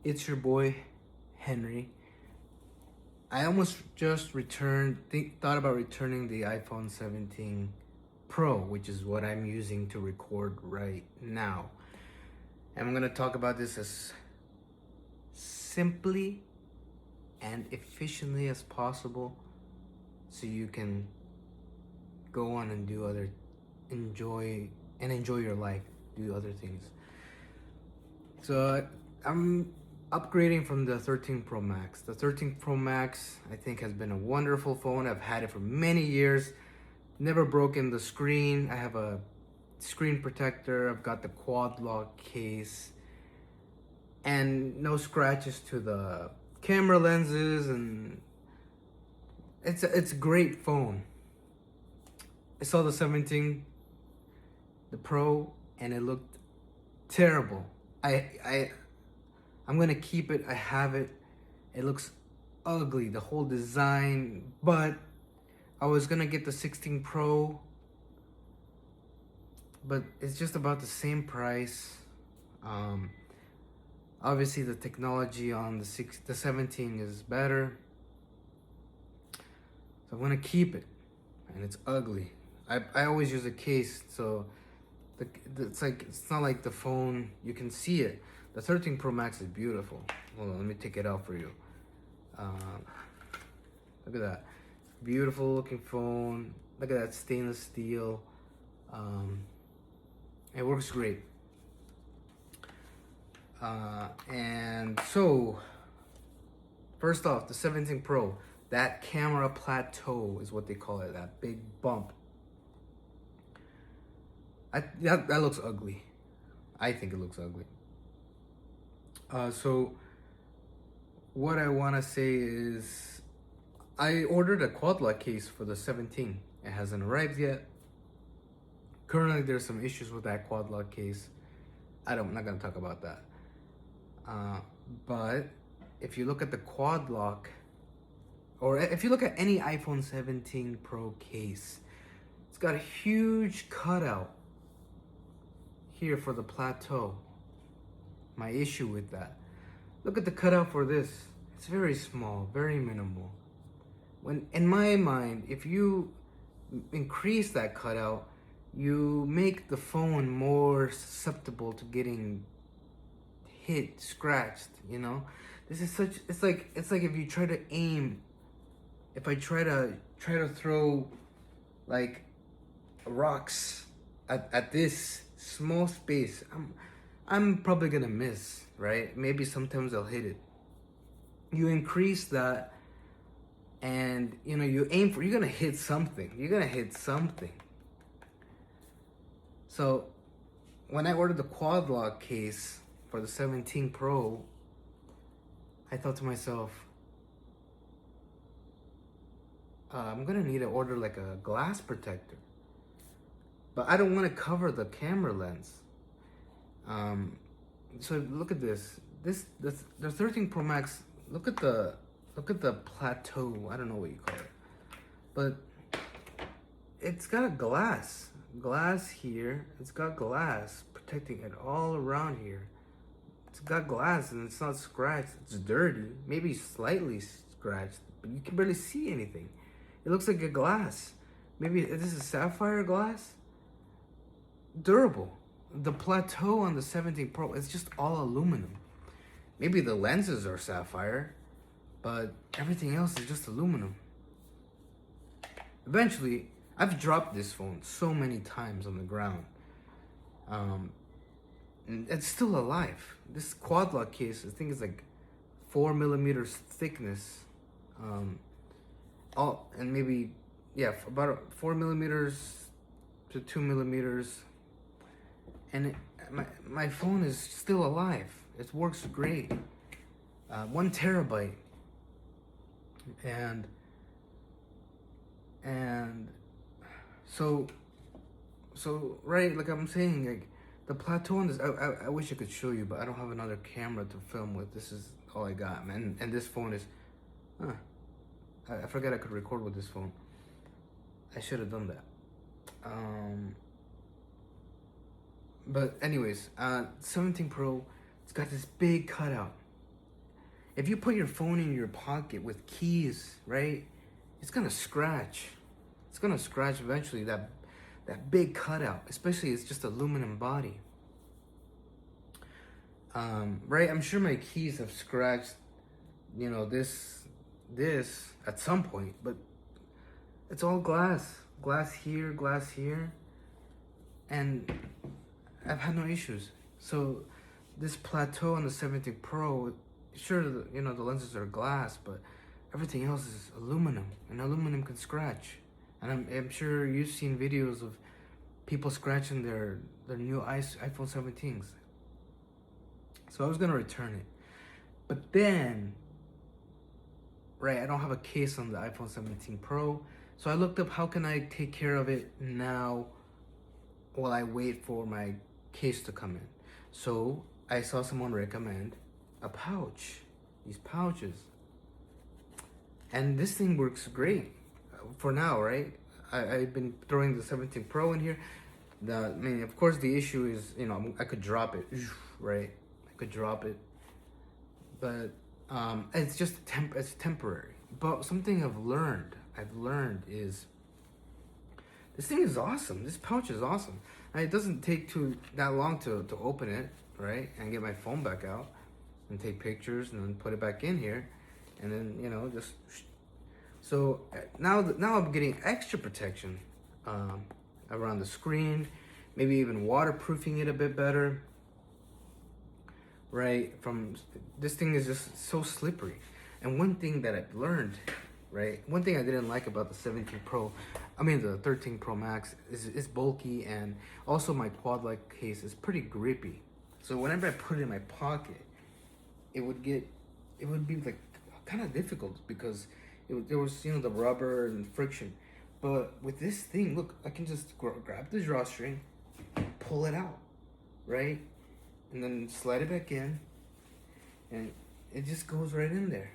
It's your boy, Henry. I almost just thought about returning the iPhone 17 Pro, which is what I'm using to record right now. And I'm gonna talk about this as simply and efficiently as possible so you can go on and enjoy your life, do other things. So I'm upgrading from the 13 Pro Max. The 13 Pro Max, I think, has been a wonderful phone. I've had it for many years. Never broken the screen. I have a screen protector. I've got the quad lock case. And no scratches to the camera lenses, and it's a great phone. I saw the 17, the Pro, and it looked terrible. I'm gonna keep it. I have it. It looks ugly, the whole design, but I was gonna get the 16 Pro, but it's just about the same price. Obviously the technology on the 17 is better. So I'm gonna keep it, and it's ugly. I always use a case, so it's not like the phone, you can see it. The 13 Pro Max is beautiful. Hold on, let me take it out for you. Look at that. Beautiful looking phone. Look at that stainless steel. It works great. And so, first off, the 17 Pro, that camera plateau is what they call it, that big bump. That looks ugly. I think it looks ugly. So what I want to say is I ordered a quad lock case for the 17. It hasn't arrived yet. Currently there's some issues with that quad lock case. I'm not gonna talk about that. But if you look at the quad lock, or if you look at any iPhone 17 Pro case, it's got a huge cutout here for the plateau. My issue with that. Look at the cutout for this. It's very small, very minimal. When, in my mind, if you increase that cutout, you make the phone more susceptible to getting hit, scratched, you know? This is such, it's like if you try to aim, if I try to throw like rocks at this small space, I'm probably gonna miss, right? Maybe sometimes I'll hit it. You increase that, and you aim for, you're gonna hit something. So when I ordered the quad lock case for the 17 Pro, I thought to myself, I'm gonna need to order like a glass protector, but I don't want to cover the camera lens. So look at this. The 13 Pro Max. Look at the plateau. I don't know what you call it, but it's got a glass here. It's got glass protecting it all around here. It's got glass and it's not scratched. It's dirty, maybe slightly scratched, but you can barely see anything. It looks like a glass. Maybe this is sapphire glass. Durable. The plateau on the 17 Pro is just all aluminum. Maybe the lenses are sapphire, but everything else is just aluminum. Eventually, I've dropped this phone so many times on the ground. And it's still alive. This quad lock case, I think, is like 4 millimeters thickness. And maybe, yeah, about 4 millimeters to 2 millimeters. And my phone is still alive. It works great. 1 terabyte. And so right, like I'm saying, like the plateau on this, I wish I could show you, but I don't have another camera to film with. This is all I got, man. And this phone is, I forgot I could record with this phone. I should have done that. But anyways, 17 Pro, it's got this big cutout. if you put your phone in your pocket with keys, right, it's gonna scratch. It's gonna scratch eventually. That big cutout, especially it's just aluminum body. Right, I'm sure my keys have scratched, you know, this at some point, but it's all glass here, and I've had no issues. So this plateau on the 17 Pro, sure, you know, the lenses are glass, but everything else is aluminum, and aluminum can scratch. And I'm sure you've seen videos of people scratching their new iPhone 17s. So I was gonna return it, but then, right, I don't have a case on the iPhone 17 Pro, so I looked up how can I take care of it now while I wait for my case to come in. So I saw someone recommend a pouch, these pouches, and this thing works great for now, right? I've been throwing the 17 Pro in here. I mean, of course, the issue is, you know, I could drop it, right? I could drop it, but it's just it's temporary. But something I've learned is this thing is awesome. This pouch is awesome. And it doesn't take that long to open it, right? And get my phone back out and take pictures and then put it back in here, and then, you know, just so now I'm getting extra protection around the screen, maybe even waterproofing it a bit better, right? From this thing is just so slippery. And one thing that I've learned, right? One thing I didn't like about the 17 Pro, I mean the 13 Pro Max, is it's bulky, and also my quad-like case is pretty grippy. So whenever I put it in my pocket, it would be like kind of difficult because there was, you know, the rubber and friction. But with this thing, look, I can just grab the drawstring, pull it out, right? And then slide it back in, and it just goes right in there.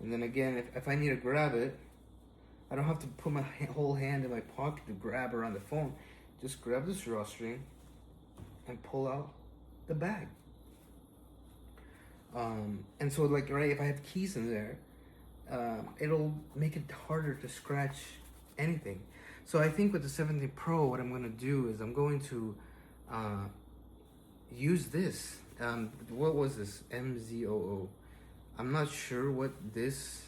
And then again, if I need to grab it, I don't have to put my whole hand in my pocket to grab around the phone. Just grab this drawstring and pull out the bag. And so, like, right, if I have keys in there, it'll make it harder to scratch anything. So I think with the 17 Pro, what I'm going to do is I'm going to use this. What was this? MZOO. I'm not sure what this.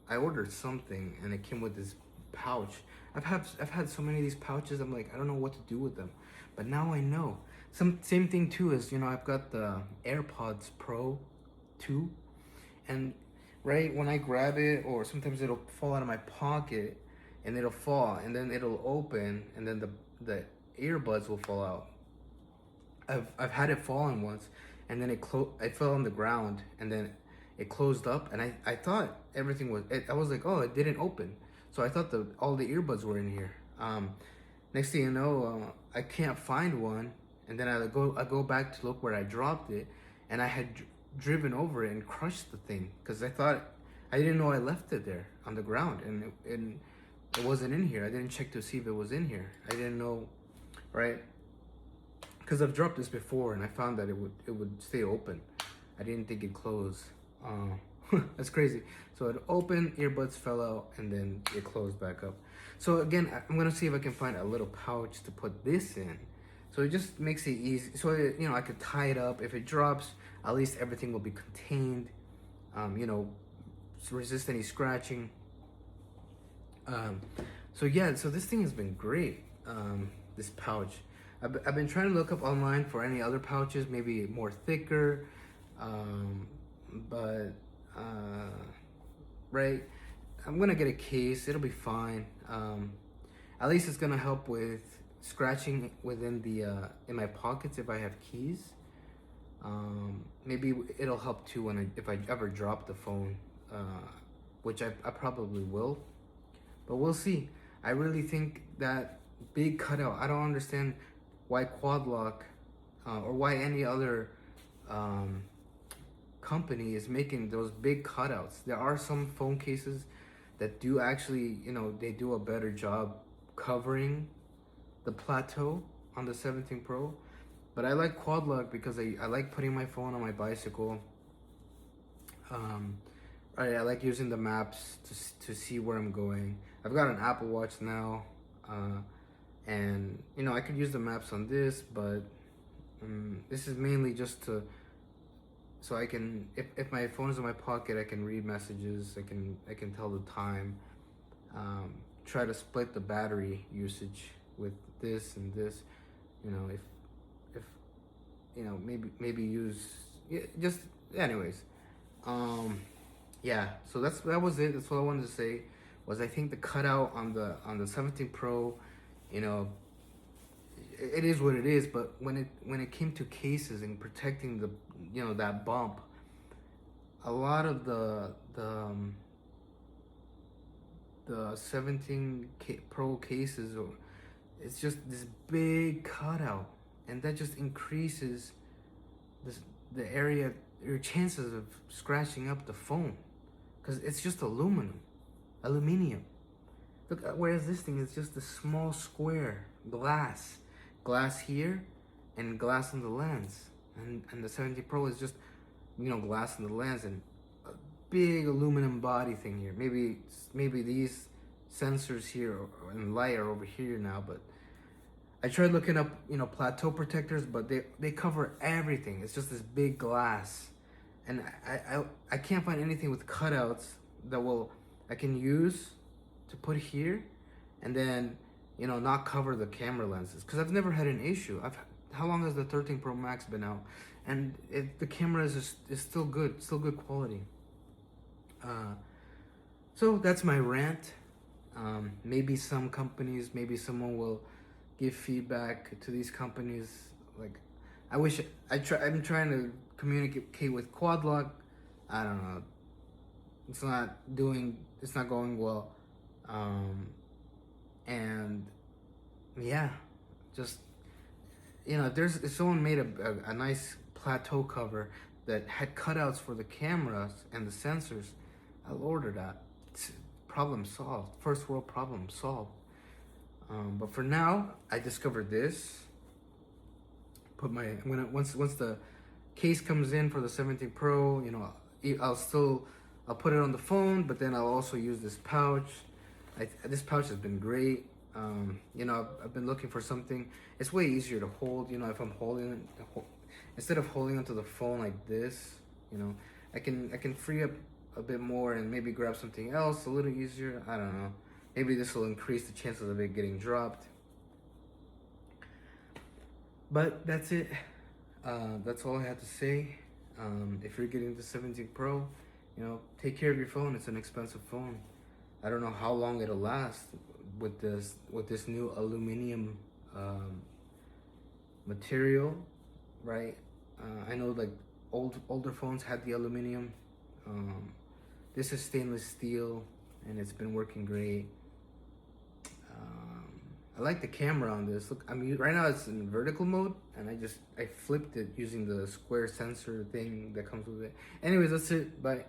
I ordered something and it came with this pouch. I've had so many of these pouches. I'm like, I don't know what to do with them, but now I know. Same thing too is, you know, I've got the AirPods Pro 2, and right when I grab it, or sometimes it'll fall out of my pocket, and it'll fall, and then it'll open, and then the earbuds will fall out. I've had it fallen once, and then it fell on the ground, and then it closed up, and I thought everything was. I was like, oh, it didn't open, so I thought all the earbuds were in here. Next thing you know, I can't find one, and then I go back to look where I dropped it, and I had driven over it and crushed the thing because I didn't know I left it there on the ground, and it wasn't in here. I didn't check to see if it was in here. I didn't know, right? Because I've dropped this before and I found that it would stay open. I didn't think it closed. That's crazy. So it opened, earbuds fell out, and then it closed back up. So again, I'm gonna see if I can find a little pouch to put this in. So it just makes it easy. So you know, I could tie it up. If it drops, at least everything will be contained. You know, resist any scratching. So yeah, so this thing has been great. This pouch. I've been trying to look up online for any other pouches, maybe more thicker. But right, I'm gonna get a case. It'll be fine. At least it's gonna help with scratching within the in my pockets if I have keys. Maybe it'll help too if I ever drop the phone, which I probably will, but we'll see. I really think that big cutout, I don't understand why Quad Lock or why any other company is making those big cutouts. There are some phone cases that do actually, you know, they do a better job covering the plateau on the 17 Pro. But I like Quad Lock because I like putting my phone on my bicycle. Um, I like using the maps to see where I'm going. I've got an Apple Watch now, and you know I could use the maps on this, but this is mainly just to so I can if my phone is in my pocket, I can read messages. I can tell the time. Try to split the battery usage with this and this. You know, if you know maybe use just anyways. Um, yeah. So that was it. That's what I wanted to say. Was I think the cutout on the 17 Pro, you know, it is what it is. But when it came to cases and protecting the you know that bump, a lot of the 17 Pro cases, or it's just this big cutout, and that just increases this the area your chances of scratching up the phone, because it's just aluminium. Look, whereas this thing is just a small square glass here, and glass on the lens, and the 17 Pro is just you know glass on the lens and big aluminum body thing here. Maybe these sensors here and light are over here now, but I tried looking up, you know, plateau protectors, but they cover everything. It's just this big glass, and I can't find anything with cutouts that I can use to put here, and then you know not cover the camera lenses, because I've never had an issue. How long has the 13 Pro Max been out, and the camera is still good quality. So that's my rant. Maybe some companies, maybe someone will give feedback to these companies. Like, I wish I'm trying to communicate with Quad Lock. I don't know. It's not going well. And yeah, just you know, if someone made a nice plateau cover that had cutouts for the cameras and the sensors, I'll order that. It's problem solved. First world problem solved. But for now, I discovered this. Once the case comes in for the 17 Pro, you know, I'll put it on the phone, but then I'll also use this pouch. This pouch has been great. You know, I've been looking for something. It's way easier to hold. You know, if I'm holding it, instead of holding onto the phone like this, you know, I can free up a bit more and maybe grab something else a little easier. I don't know. Maybe this will increase the chances of it getting dropped. But that's it. That's all I had to say. If you're getting the 17 Pro, you know, take care of your phone. It's an expensive phone. I don't know how long it'll last with this new aluminum material, right? I know like older phones had the aluminum. This is stainless steel, and it's been working great. I like the camera on this. Look, right now it's in vertical mode, and I flipped it using the square sensor thing that comes with it. Anyways, that's it. Bye.